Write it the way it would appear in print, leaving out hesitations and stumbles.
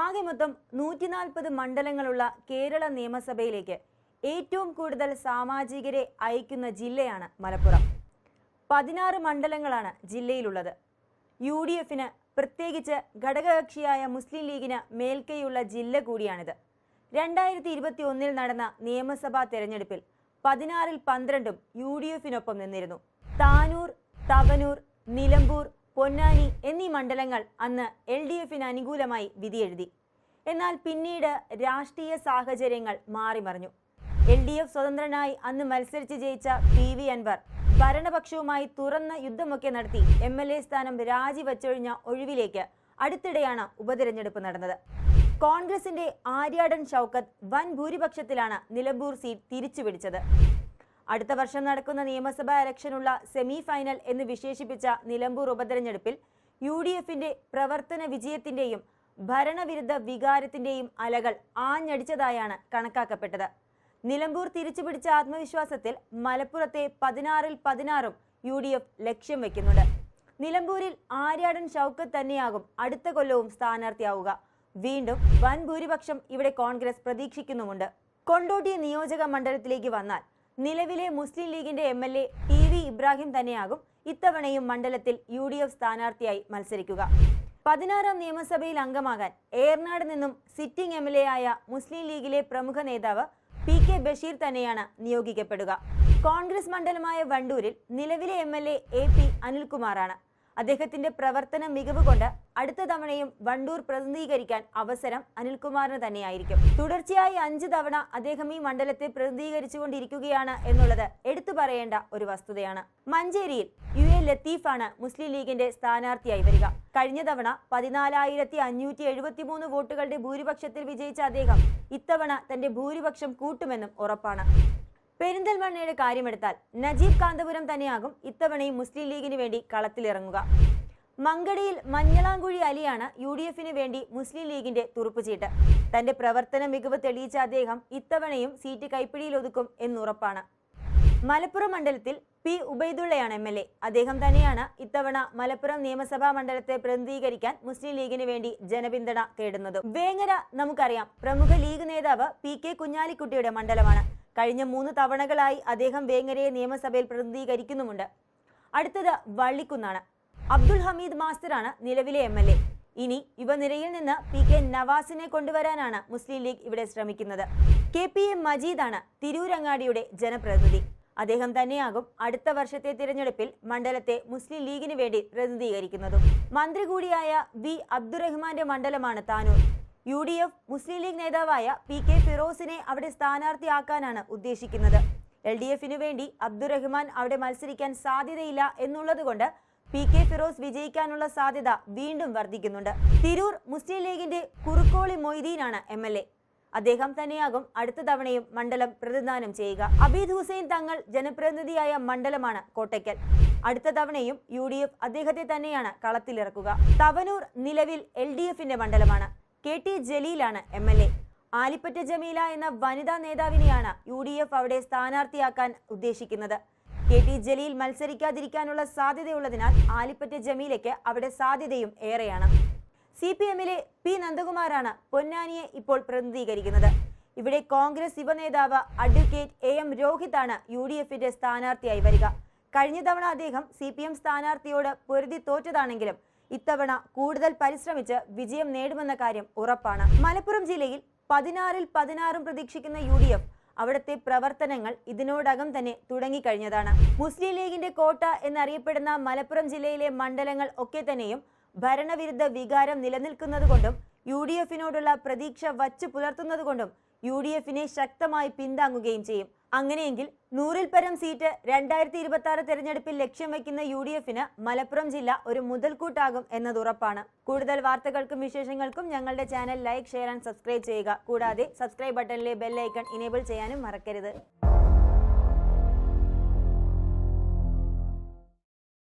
ആകെ മൊത്തം 140 മണ്ഡലങ്ങളുള്ള കേരള നിയമസഭയിലേക്ക് ഏറ്റവും കൂടുതൽ സാമാജികരെ അയക്കുന്ന ജില്ലയാണ് മലപ്പുറം. 16 മണ്ഡലങ്ങളാണ് ജില്ലയിലുള്ളത്. UDFന്, പ്രത്യേകിച്ച് ഘടകകക്ഷിയായ മുസ്ലിം ലീഗിന് മേൽക്കൈയുള്ള ജില്ല കൂടിയാണിത്. 2021 നടന്ന നിയമസഭാ തെരഞ്ഞെടുപ്പിൽ 16-ൽ 12ഉം UDFനൊപ്പം നിന്നിരുന്നു. താനൂർ, തവനൂർ, നിലമ്പൂർ, പൊന്നാനി എന്നീ മണ്ഡലങ്ങൾ അന്ന് LDFന് അനുകൂലമായി വിധിയെഴുതി. എന്നാൽ പിന്നീട് രാഷ്ട്രീയ സാഹചര്യങ്ങൾ മാറിമറിഞ്ഞു. LDF സ്വതന്ത്രനായി അന്ന് മത്സരിച്ച് ജയിച്ച PV അൻവർ ഭരണപക്ഷവുമായി തുറന്ന യുദ്ധമൊക്കെ നടത്തി MLA സ്ഥാനം രാജിവെച്ചൊഴിഞ്ഞ ഒഴിവിലേക്ക് അടുത്തിടെയാണ് ഉപതെരഞ്ഞെടുപ്പ് നടന്നത്. കോൺഗ്രസിന്റെ ആര്യാടൻ ഷൗക്കത്ത് വൻ ഭൂരിപക്ഷത്തിലാണ് നിലമ്പൂർ സീറ്റ് തിരിച്ചുപിടിച്ചത്. അടുത്ത വർഷം നടക്കുന്ന നിയമസഭാ ഇലക്ഷനുള്ള സെമി ഫൈനൽ എന്ന് വിശേഷിപ്പിച്ച നിലമ്പൂർ ഉപതെരഞ്ഞെടുപ്പിൽ UDFന്റെ പ്രവർത്തന വിജയത്തിന്റെയും ഭരണവിരുദ്ധ വികാരത്തിന്റെയും അലകൾ ആഞ്ഞടിച്ചതായാണ് കണക്കാക്കപ്പെട്ടത്. നിലമ്പൂർ തിരിച്ചുപിടിച്ച ആത്മവിശ്വാസത്തിൽ മലപ്പുറത്തെ 16-ൽ 16ഉം UDF ലക്ഷ്യം വെക്കുന്നുണ്ട്. നിലമ്പൂരിൽ ആര്യാടൻ ഷൗക്കത്ത് തന്നെയാകും അടുത്ത കൊല്ലവും സ്ഥാനാർത്ഥിയാവുക. വീണ്ടും വൻ ഭൂരിപക്ഷം ഇവിടെ കോൺഗ്രസ് പ്രതീക്ഷിക്കുന്നുമുണ്ട്. കൊണ്ടോട്ടി നിയോജക മണ്ഡലത്തിലേക്ക് വന്നാൽ നിലവിലെ മുസ്ലിം ലീഗിന്റെ MLA TV ഇബ്രാഹിം തന്നെയാകും ഇത്തവണയും മണ്ഡലത്തിൽ UDF സ്ഥാനാർത്ഥിയായി മത്സരിക്കുക. 16ാം നിയമസഭയിൽ അംഗമാകാൻ ഏറനാട് നിന്നും സിറ്റിംഗ് MLA ആയ മുസ്ലിം ലീഗിലെ പ്രമുഖ നേതാവ് PK ബഷീർ തന്നെയാണ് നിയോഗിക്കപ്പെടുക. കോൺഗ്രസ് മണ്ഡലമായ വണ്ടൂരിൽ നിലവിലെ MLA AP അനിൽകുമാറാണ്. അദ്ദേഹത്തിന്റെ പ്രവർത്തന മികവ് കൊണ്ട് അടുത്ത തവണയും വണ്ടൂർ പ്രതിനിധീകരിക്കാൻ അവസരം അനിൽകുമാറിന് തന്നെയായിരിക്കും. തുടർച്ചയായി 5 തവണ അദ്ദേഹം ഈ മണ്ഡലത്തെ പ്രതിനിധീകരിച്ചുകൊണ്ടിരിക്കുകയാണ് എന്നുള്ളത് എടുത്തു പറയേണ്ട ഒരു വസ്തുതയാണ്. മഞ്ചേരിയിൽ UA ലത്തീഫാണ് മുസ്ലിം ലീഗിന്റെ സ്ഥാനാർത്ഥിയായി വരിക. കഴിഞ്ഞ തവണ 14,573 വോട്ടുകളുടെ ഭൂരിപക്ഷത്തിൽ വിജയിച്ച അദ്ദേഹം ഇത്തവണ തന്റെ ഭൂരിപക്ഷം കൂട്ടുമെന്നും ഉറപ്പാണ്. പെരിന്തൽമണ്ണയുടെ കാര്യമെടുത്താൽ നജീബ് കാന്തപുരം തന്നെയാകും ഇത്തവണയും മുസ്ലിം ലീഗിന് വേണ്ടി കളത്തിലിറങ്ങുക. മങ്കടയിൽ മഞ്ഞളാംകുഴി അലിയാണ് UDFന് വേണ്ടി മുസ്ലിം ലീഗിന്റെ തുറുപ്പുചീട്ട്. തന്റെ പ്രവർത്തന മികവ് തെളിയിച്ച അദ്ദേഹം ഇത്തവണയും സീറ്റ് കൈപ്പിടിയിലൊതുക്കും എന്നുറപ്പാണ്. മലപ്പുറം മണ്ഡലത്തിൽ P ഉബൈദുള്ളയാണ് MLA. അദ്ദേഹം തന്നെയാണ് ഇത്തവണ മലപ്പുറം നിയമസഭാ മണ്ഡലത്തെ പ്രതിനിധീകരിക്കാൻ മുസ്ലിം ലീഗിന് വേണ്ടി ജനപിന്തുണ തേടുന്നതും. വേങ്ങര നമുക്കറിയാം, പ്രമുഖ ലീഗ് നേതാവ് PK കുഞ്ഞാലിക്കുട്ടിയുടെ മണ്ഡലമാണ്. കഴിഞ്ഞ 3 തവണകളായി അദ്ദേഹം വേങ്ങരയെ നിയമസഭയിൽ പ്രതിനിധീകരിക്കുന്നുമുണ്ട്. അടുത്തത് വള്ളിക്കുന്നാണ്. അബ്ദുൾ ഹമീദ് മാസ്റ്ററാണ് നിലവിലെ MLA. ഇനി യുവനിരയിൽ നിന്ന് PK നവാസിനെ കൊണ്ടുവരാനാണ് മുസ്ലിം ലീഗ് ഇവിടെ ശ്രമിക്കുന്നത്. KPA മജീദാണ് തിരൂരങ്ങാടിയുടെ ജനപ്രതിനിധി. അദ്ദേഹം തന്നെയാകും അടുത്ത വർഷത്തെ തിരഞ്ഞെടുപ്പിൽ മണ്ഡലത്തെ മുസ്ലിം ലീഗിന് വേണ്ടി പ്രതിനിധീകരിക്കുന്നതും. മന്ത്രി കൂടിയായ V അബ്ദുറഹ്മാന്റെ മണ്ഡലമാണ് താനൂർ. UDF മുസ്ലിം ലീഗ് നേതാവായ PK ഫിറോസിനെ അവിടെ സ്ഥാനാർത്ഥിയാക്കാനാണ് ഉദ്ദേശിക്കുന്നത്. LDFനു വേണ്ടി അബ്ദുറഹ്മാൻ അവിടെ മത്സരിക്കാൻ സാധ്യതയില്ല എന്നുള്ളതുകൊണ്ട് PK ഫിറോസ് വിജയിക്കാനുള്ള സാധ്യത വീണ്ടും വർദ്ധിക്കുന്നുണ്ട്. തിരൂർ മുസ്ലിം ലീഗിന്റെ കുറുക്കോളി മൊയ്തീനാണ് MLA. അദ്ദേഹം തന്നെയാകും അടുത്ത തവണയും മണ്ഡലം പ്രതിനിധാനം ചെയ്യുക. അബീദ് ഹുസൈൻ തങ്ങൾ ജനപ്രതിനിധിയായ മണ്ഡലമാണ് കോട്ടയ്ക്കൽ. അടുത്ത തവണയും UDF അദ്ദേഹത്തെ തന്നെയാണ് കളത്തിലിറക്കുക. തവനൂർ നിലവിൽ LDFന്റെ മണ്ഡലമാണ്. KT ജലീലാണ് MLA. ആലിപ്പറ്റ ജമീല എന്ന വനിതാ നേതാവിനെയാണ് UDF അവിടെ സ്ഥാനാർത്ഥിയാക്കാൻ ഉദ്ദേശിക്കുന്നത്. KT ജലീൽ മത്സരിക്കാതിരിക്കാനുള്ള സാധ്യതയുള്ളതിനാൽ ആലിപ്പറ്റ ജമീലയ്ക്ക് അവിടെ സാധ്യതയും ഏറെയാണ്. CPMലെ P നന്ദകുമാറാണ് പൊന്നാനിയെ ഇപ്പോൾ പ്രതിനിധീകരിക്കുന്നത്. ഇവിടെ കോൺഗ്രസ് യുവനേതാവ് അഡ്വക്കേറ്റ് AM രോഹിതാണ് UDFന്റെ സ്ഥാനാർത്ഥിയായി വരിക. കഴിഞ്ഞ തവണ അദ്ദേഹം CPM സ്ഥാനാർത്ഥിയോട് പൊരുതി തോറ്റതാണെങ്കിലും ഇത്തവണ കൂടുതൽ പരിശ്രമിച്ച് വിജയം നേടുമെന്ന കാര്യം ഉറപ്പാണ്. മലപ്പുറം ജില്ലയിൽ 16-ൽ 16ഉം പ്രതീക്ഷിക്കുന്ന UDF അവിടുത്തെ പ്രവർത്തനങ്ങൾ ഇതിനോടകം തന്നെ തുടങ്ങിക്കഴിഞ്ഞതാണ്. മുസ്ലിം ലീഗിന്റെ കോട്ട എന്നറിയപ്പെടുന്ന മലപ്പുറം ജില്ലയിലെ മണ്ഡലങ്ങൾ ഒക്കെ തന്നെയും ഭരണവിരുദ്ധ വികാരം നിലനിൽക്കുന്നതുകൊണ്ടും UDFനോടുള്ള പ്രതീക്ഷ വച്ചു പുലർത്തുന്നതുകൊണ്ടും UDFനെ ശക്തമായി പിന്താങ്ങുകയും ചെയ്യും. അങ്ങനെയെങ്കിൽ 100-ൽ പരം സീറ്റ് 2026 തെരഞ്ഞെടുപ്പിൽ ലക്ഷ്യം വയ്ക്കുന്ന UDFന് മലപ്പുറം ജില്ല ഒരു മുതൽക്കൂട്ടാകും എന്നത് ഉറപ്പാണ്. കൂടുതൽ വാർത്തകൾക്കും വിശേഷങ്ങൾക്കും ഞങ്ങളുടെ channel like, share and subscribe ചെയ്യുക. കൂടാതെ സബ്സ്ക്രൈബ് ബട്ടണിലെ ബെൽ ഐക്കൺ ഇനേബിൾ ചെയ്യാനും മറക്കരുത്.